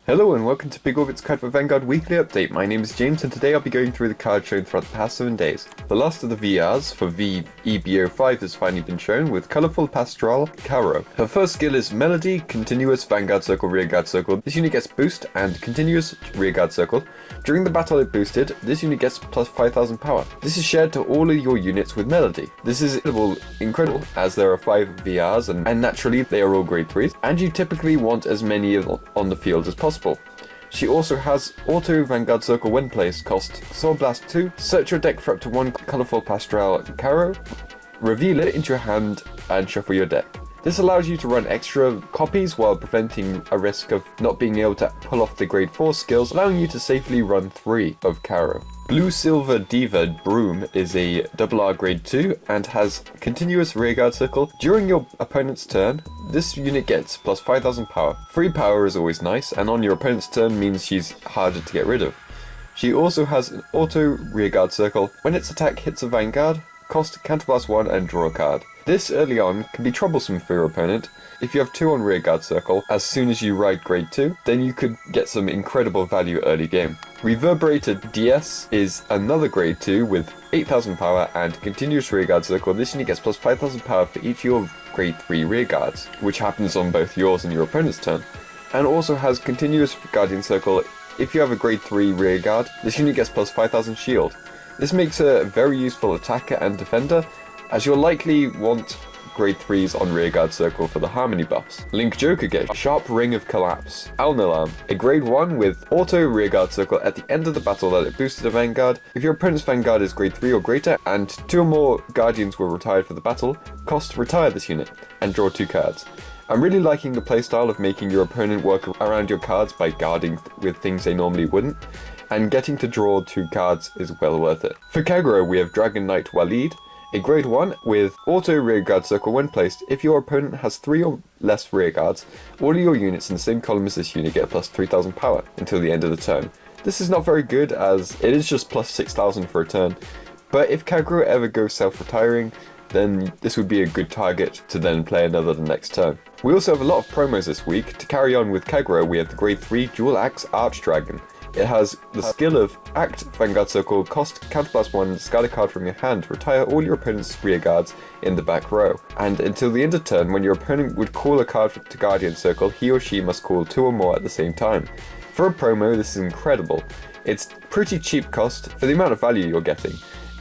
Hello and welcome to Big Orbit's Cardfight Vanguard weekly update. My name is James and today I'll be going through the cards shown throughout the past 7 days. The last of the VRs for VEBO5 has finally been shown with colourful pastoral Caro. Her first skill is Melody, Continuous Vanguard Circle, Rearguard Circle. This unit gets boost and Continuous Rearguard Circle. During the battle it boosted, this unit gets plus 5000 power. This is shared to all of your units with Melody. This is incredible as there are 5 VRs and naturally they are all grade 3s and you typically want as many on the field as possible. She also has Auto Vanguard Circle when placed, cost Soul Blast 2, search your deck for up to 1 colourful pastoral Caro, reveal it into your hand and shuffle your deck. This allows you to run extra copies while preventing a risk of not being able to pull off the grade 4 skills, allowing you to safely run 3 of Caro. Blue Silver Diva Broom is a RR grade 2 and has continuous rearguard circle. During your opponent's turn, this unit gets plus 5000 power. Free power is always nice and on your opponent's turn means she's harder to get rid of. She also has an auto rearguard circle. When its attack hits a Vanguard, cost counterblast 1 and draw a card. This early on can be troublesome for your opponent. If you have 2 on rearguard circle, as soon as you ride grade 2, then you could get some incredible value early game. Reverberated DS is another grade 2 with 8000 power and continuous rearguard circle. This unit gets plus 5000 power for each of your grade 3 rearguards, which happens on both yours and your opponent's turn. And also has continuous guardian circle. If you have a grade 3 rearguard, this unit gets plus 5000 shield. This makes her a very useful attacker and defender, as you'll likely want grade 3s on rearguard circle for the harmony buffs. Link Joker gets Sharp Ring of Collapse. Alnalam, a grade 1 with auto rearguard circle at the end of the battle that it boosted a Vanguard. If your opponent's Vanguard is grade 3 or greater and 2 or more Guardians were retired for the battle, cost retire this unit and draw 2 cards. I'm really liking the playstyle of making your opponent work around your cards by guarding with things they normally wouldn't, and getting to draw 2 cards is well worth it. For Kagero we have Dragon Knight Walid, a grade 1 with auto rearguard circle when placed. If your opponent has 3 or less rearguards, all of your units in the same column as this unit get plus 3000 power until the end of the turn. This is not very good as it is just plus 6000 for a turn, but if Kagero ever goes self-retiring, then this would be a good target to then play another the next turn. We also have a lot of promos this week. To carry on with Kagero, we have the grade 3 Dual Axe Archdragon. It has the skill of Act Vanguard Circle, cost counterblast 1, discard a card from your hand, retire all your opponent's rearguards in the back row. And until the end of turn, when your opponent would call a card to Guardian Circle, he or she must call 2 or more at the same time. For a promo, this is incredible. It's pretty cheap cost for the amount of value you're getting,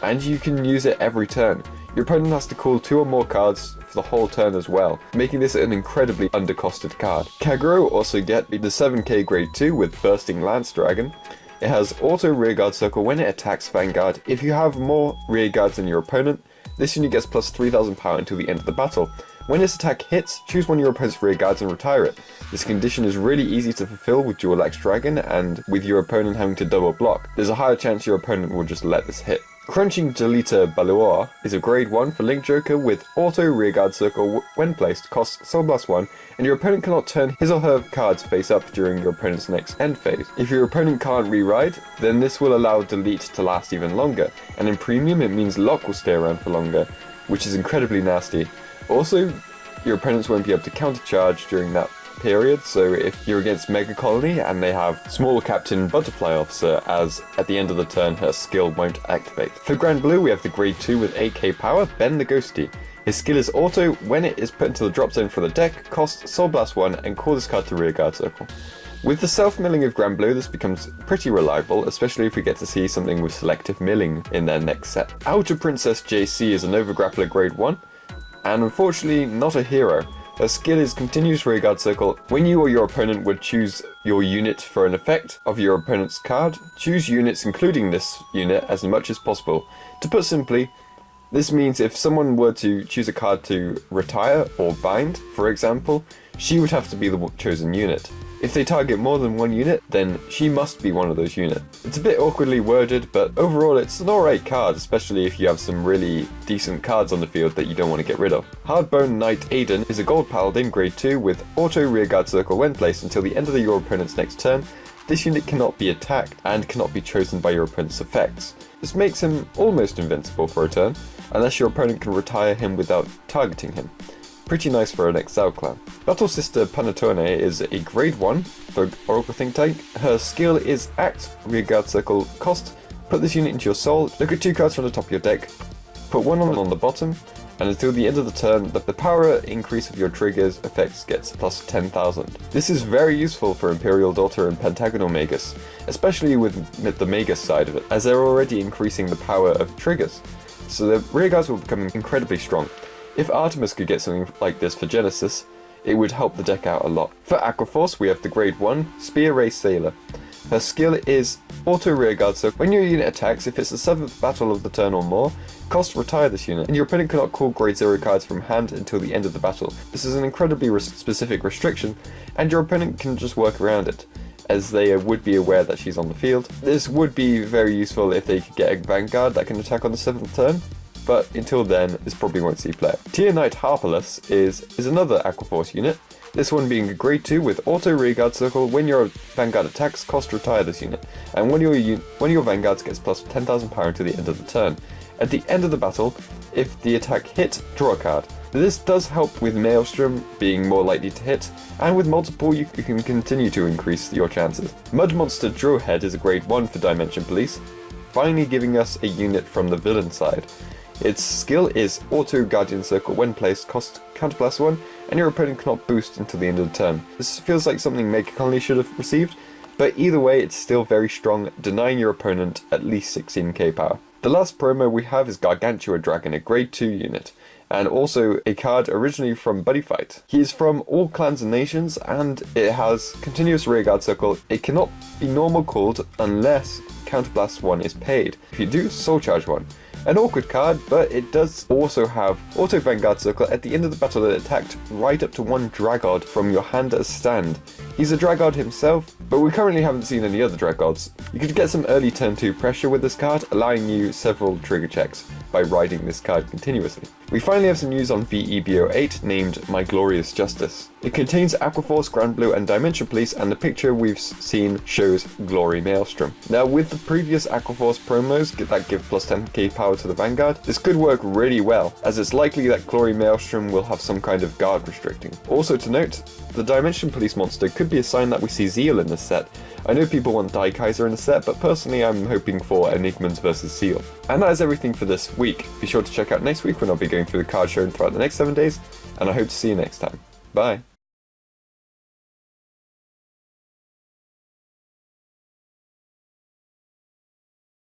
and you can use it every turn. Your opponent has to call 2 or more cards for the whole turn as well, making this an incredibly undercosted card. Kagero also get the 7k grade 2 with Bursting Lance Dragon. It has auto rearguard circle when it attacks Vanguard. If you have more rearguards than your opponent, this unit gets plus 3000 power until the end of the battle. When this attack hits, choose one of your opponent's rearguards and retire it. This condition is really easy to fulfill with Dual Axe Dragon, and with your opponent having to double block, there's a higher chance your opponent will just let this hit. Crunching Jalita Balua is a grade 1 for Link Joker with auto rearguard circle when placed, costs Soul Blast 1, and your opponent cannot turn his or her cards face up during your opponent's next end phase. If your opponent can't re-ride, then this will allow Delete to last even longer, and in Premium it means Lock will stay around for longer, which is incredibly nasty. Also, your opponents won't be able to countercharge during that period, so if you're against Mega Colony and they have Small Captain Butterfly Officer, as at the end of the turn her skill won't activate. For Grand Blue we have the grade 2 with 8k power, Ben the Ghosty. His skill is auto when it is put into the drop zone for the deck, cost Soul Blast 1 and call this card to rearguard circle. With the self-milling of Grand Blue this becomes pretty reliable, especially if we get to see something with selective milling in their next set. Outer Princess JC is a Nova Grappler grade 1, and unfortunately not a hero. Her skill is Continuous Rearguard Circle. When you or your opponent would choose your unit for an effect of your opponent's card, choose units including this unit as much as possible. To put simply, this means if someone were to choose a card to retire or bind, for example, she would have to be the chosen unit. If they target more than one unit, then she must be one of those units. It's a bit awkwardly worded, but overall it's an alright card, especially if you have some really decent cards on the field that you don't want to get rid of. Hardbone Knight Aiden is a Gold Paladin grade 2 with auto rearguard circle when placed until the end of your opponent's next turn. This unit cannot be attacked and cannot be chosen by your opponent's effects. This makes him almost invincible for a turn, unless your opponent can retire him without targeting him. Pretty nice for an Excel clan. Battle Sister Panettone is a grade 1 for Oracle Think Tank. Her skill is Act, Rearguard Circle, cost. Put this unit into your soul, look at 2 cards from the top of your deck, put 1 on the bottom, and until the end of the turn, the power increase of your trigger's effects gets plus 10,000. This is very useful for Imperial Daughter and Pentagonal Magus, especially with the Magus side of it, as they're already increasing the power of triggers, so the rearguards will become incredibly strong. If Artemis could get something like this for Genesis, it would help the deck out a lot. For Aquaforce, we have the grade 1 Spear Ray Sailor. Her skill is Auto Rearguard, so when your unit attacks, if it's the 7th battle of the turn or more, cost retire this unit, and your opponent cannot call grade 0 cards from hand until the end of the battle. This is an incredibly specific restriction, and your opponent can just work around it, as they would be aware that she's on the field. This would be very useful if they could get a Vanguard that can attack on the 7th turn, but until then, this probably won't see play. Tier Knight Harpalus is another Aquaforce unit, this one being a grade 2 with Auto Rearguard Circle. When your Vanguard attacks, cost retire this unit, and when your Vanguards gets plus 10,000 power to the end of the turn. At the end of the battle, if the attack hit, draw a card. This does help with Maelstrom being more likely to hit, and with multiple you can continue to increase your chances. Mud Monster Drillhead is a grade 1 for Dimension Police, finally giving us a unit from the villain side. Its skill is Auto Guardian Circle. When placed, cost counterblast 1, and your opponent cannot boost until the end of the turn. This feels like something Maker Colony should have received, but either way it's still very strong, denying your opponent at least 16k power. The last promo we have is Gargantua Dragon, a grade 2 unit, and also a card originally from Buddy Fight. He is from all clans and nations, and it has continuous rearguard circle. It cannot be normal called unless counterblast 1 is paid. If you do, soul charge 1. An awkward card, but it does also have Auto Vanguard Circle. At the end of the battle it attacked, right up to 1 Dragod from your hand as stand. He's a Dragod himself, but we currently haven't seen any other Dragods. You could get some early turn 2 pressure with this card, allowing you several trigger checks by riding this card continuously. We finally have some news on VEBO8 named My Glorious Justice. It contains Aquaforce, Grand Blue and Dimension Police, and the picture we've seen shows Glory Maelstrom. Now with the previous Aquaforce promos that give plus 10k power to the Vanguard, this could work really well, as it's likely that Glory Maelstrom will have some kind of guard restricting. Also to note, the Dimension Police monster could be a sign that we see Zeal in this set. I know people want Die Kaiser in the set, but personally I'm hoping for Enigmas vs Seal. And that is everything for this week. Be sure to check out next week when I'll be going through the card shown throughout the next 7 days, and I hope to see you next time. Bye!